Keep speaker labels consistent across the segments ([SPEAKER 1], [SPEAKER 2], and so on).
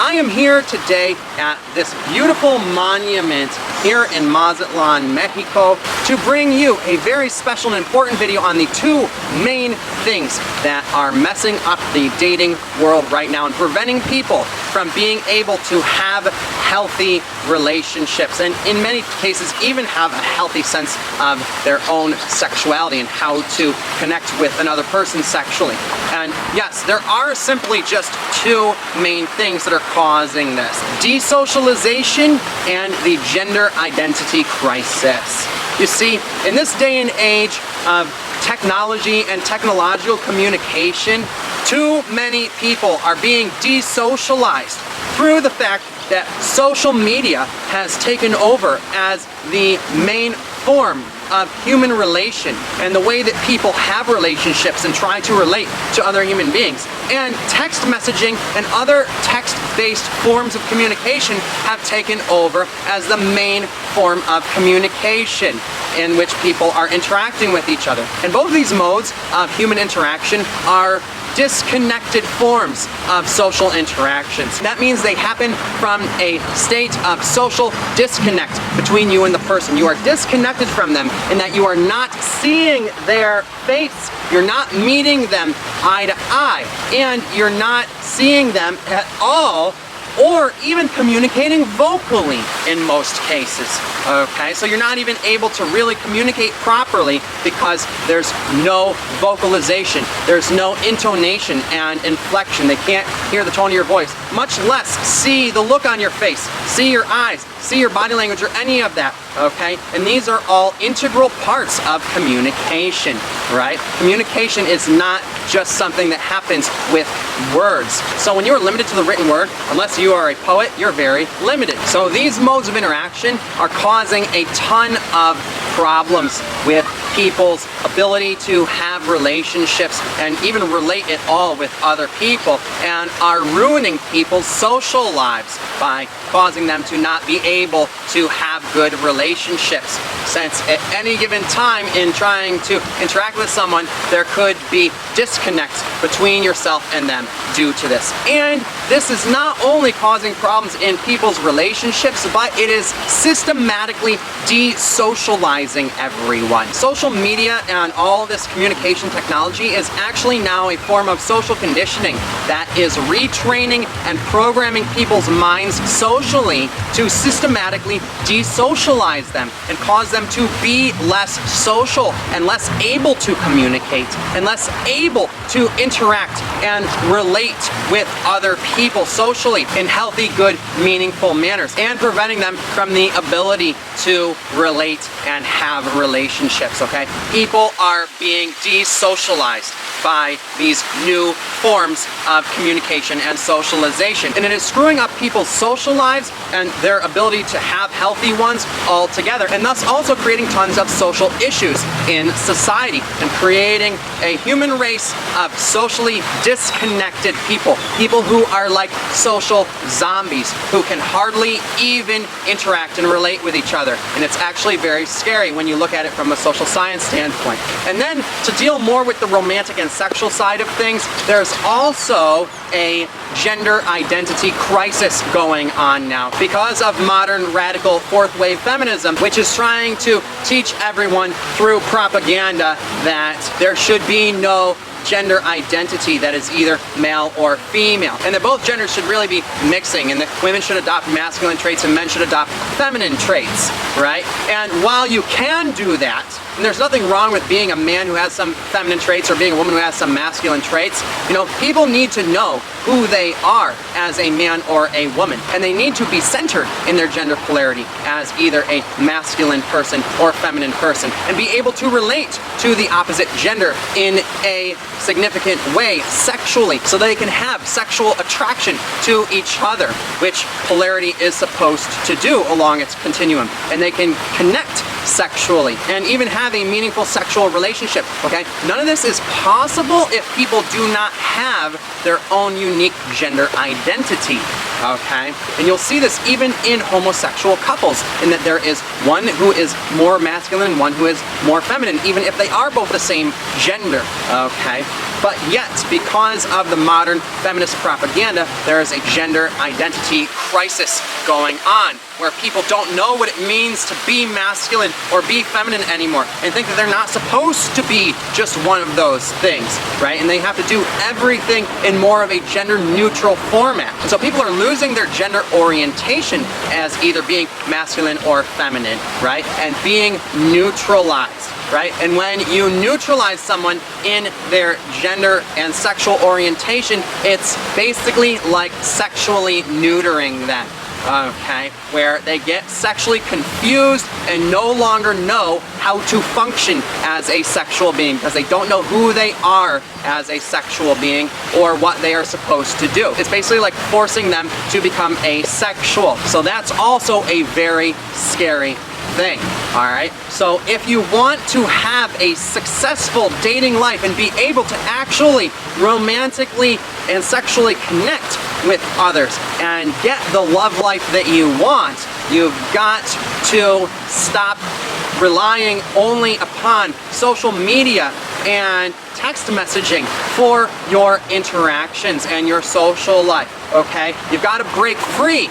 [SPEAKER 1] I am here today at this beautiful monument here in Mazatlan, Mexico, to bring you a very special and important video on the two main things that are messing up the dating world right now and preventing people from being able to have healthy relationships, and in many cases even have a healthy sense of their own sexuality and how to connect with another person sexually. And yes, there are simply just two main things that are causing this: desocialization and the gender identity crisis. You see, in this day and age of technology and technological communication, too many people are being desocialized through the fact that social media has taken over as the main form of human relation and the way that people have relationships and try to relate to other human beings. And text messaging and other text-based forms of communication have taken over as the main form of communication in which people are interacting with each other. And both of these modes of human interaction are disconnected forms of social interactions. That means they happen from a state of social disconnect between you and the person. You are disconnected from them in that you are not seeing their face, you're not meeting them eye to eye, and you're not seeing them at all, or even communicating vocally in most cases. Okay, so you're not even able to really communicate properly because there's no vocalization, there's no intonation and inflection. They can't hear the tone of your voice, much less see the look on your face, see your eyes, see your body language, or any of that. Okay, and these are all integral parts of communication, right? Communication is not just something that happens with words. So when you're limited to the written word, unless you are a poet, you're very limited. So these modes of interaction are causing a ton of problems with people's ability to have relationships and even relate at all with other people, and are ruining people's social lives by causing them to not be able to have good relationships, since at any given time in trying to interact with someone there could be disconnect between yourself and them due to this. And this is not only causing problems in people's relationships, but it is systematically desocializing everyone. Social media and all this communication technology is actually now a form of social conditioning that is retraining and programming people's minds socially to systematically desocialize them and cause them to be less social and less able to communicate and less able to interact and relate with other people socially in healthy, good, meaningful manners, and preventing them from the ability to relate and have relationships, okay? People are being desocialized by these new forms of communication and socialization, and it is screwing up people's social lives and their ability to have healthy ones altogether, and thus also creating tons of social issues in society and creating a human race of socially disconnected people who are like social zombies who can hardly even interact and relate with each other. And it's actually very scary when you look at it from a social science standpoint. And then to deal more with the romantic and sexual side of things, there's also a gender identity crisis going on now because of modern radical fourth wave feminism, which is trying to teach everyone through propaganda that there should be no gender identity that is either male or female, and that both genders should really be mixing, and that women should adopt masculine traits and men should adopt feminine traits, right? And while you can do that, and there's nothing wrong with being a man who has some feminine traits or being a woman who has some masculine traits, you know, people need to know who they are as a man or a woman, and they need to be centered in their gender polarity as either a masculine person or feminine person, and be able to relate to the opposite gender in a significant way sexually, so they can have sexual attraction to each other, which polarity is supposed to do along its continuum, and they can connect sexually and even have a meaningful sexual relationship, okay? None of this is possible if people do not have their own unique gender identity, okay? And you'll see this even in homosexual couples, in that there is one who is more masculine and one who is more feminine, even if they are both the same gender, okay? But yet, because of the modern feminist propaganda, there is a gender identity crisis going on, where people don't know what it means to be masculine or be feminine anymore, and think that they're not supposed to be just one of those things, right? And they have to do everything in more of a gender neutral format. And so people are losing their gender orientation as either being masculine or feminine, right? And being neutralized, right? And when you neutralize someone in their gender and sexual orientation, it's basically like sexually neutering them. Okay, where they get sexually confused and no longer know how to function as a sexual being, because they don't know who they are as a sexual being or what they are supposed to do. It's basically like forcing them to become asexual. So that's also a very scary thing. Alright, so if you want to have a successful dating life and be able to actually romantically and sexually connect with others and get the love life that you want, you've got to stop relying only upon social media and text messaging for your interactions and your social life, okay? You've got to break free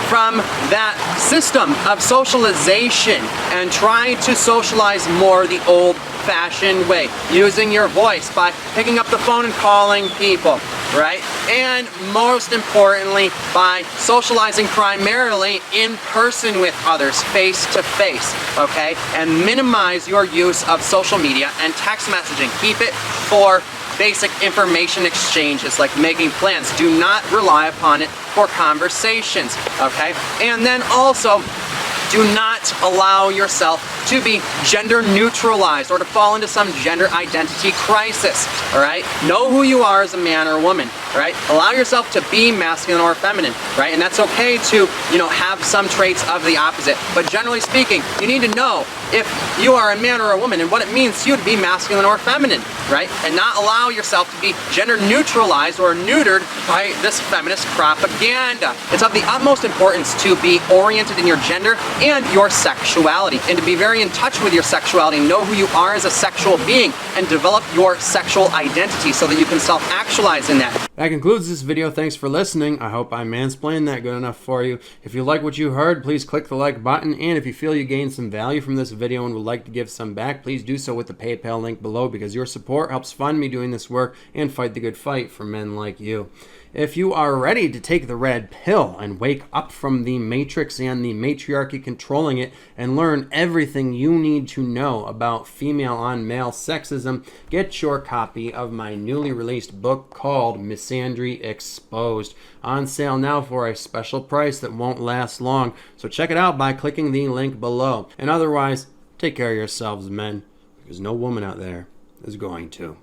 [SPEAKER 1] from that system of socialization and try to socialize more the old-fashioned way, using your voice by picking up the phone and calling people, right? And most importantly, by socializing primarily in person with others, face to face, okay? And minimize your use of social media and text messaging. Keep it for basic information exchanges like making plans. Do not rely upon it for conversations, okay? And then also, do not allow yourself to be gender neutralized or to fall into some gender identity crisis, all right? Know who you are as a man or a woman, right? Allow yourself to be masculine or feminine, right? And that's okay to, have some traits of the opposite. But generally speaking, you need to know if you are a man or a woman and what it means to you to be masculine or feminine, right? And not allow yourself to be gender neutralized or neutered by this feminist propaganda. It's of the utmost importance to be oriented in your gender and your sexuality, and to be very in touch with your sexuality, know who you are as a sexual being, and develop your sexual identity so that you can self-actualize in that.
[SPEAKER 2] That concludes this video. Thanks for listening. I hope I mansplained that good enough for you. If you like what you heard, please click the like button, and if you feel you gained some value from this video and would like to give some back, please do so with the PayPal link below, because your support helps fund me doing this work and fight the good fight for men like you. If you are ready to take the red pill and wake up from the matrix and the matriarchy controlling it and learn everything you need to know about female on male sexism, get your copy of my newly released book called Misandry Exposed. On sale now for a special price that won't last long, so check it out by clicking the link below. And otherwise, take care of yourselves, men, because no woman out there is going to.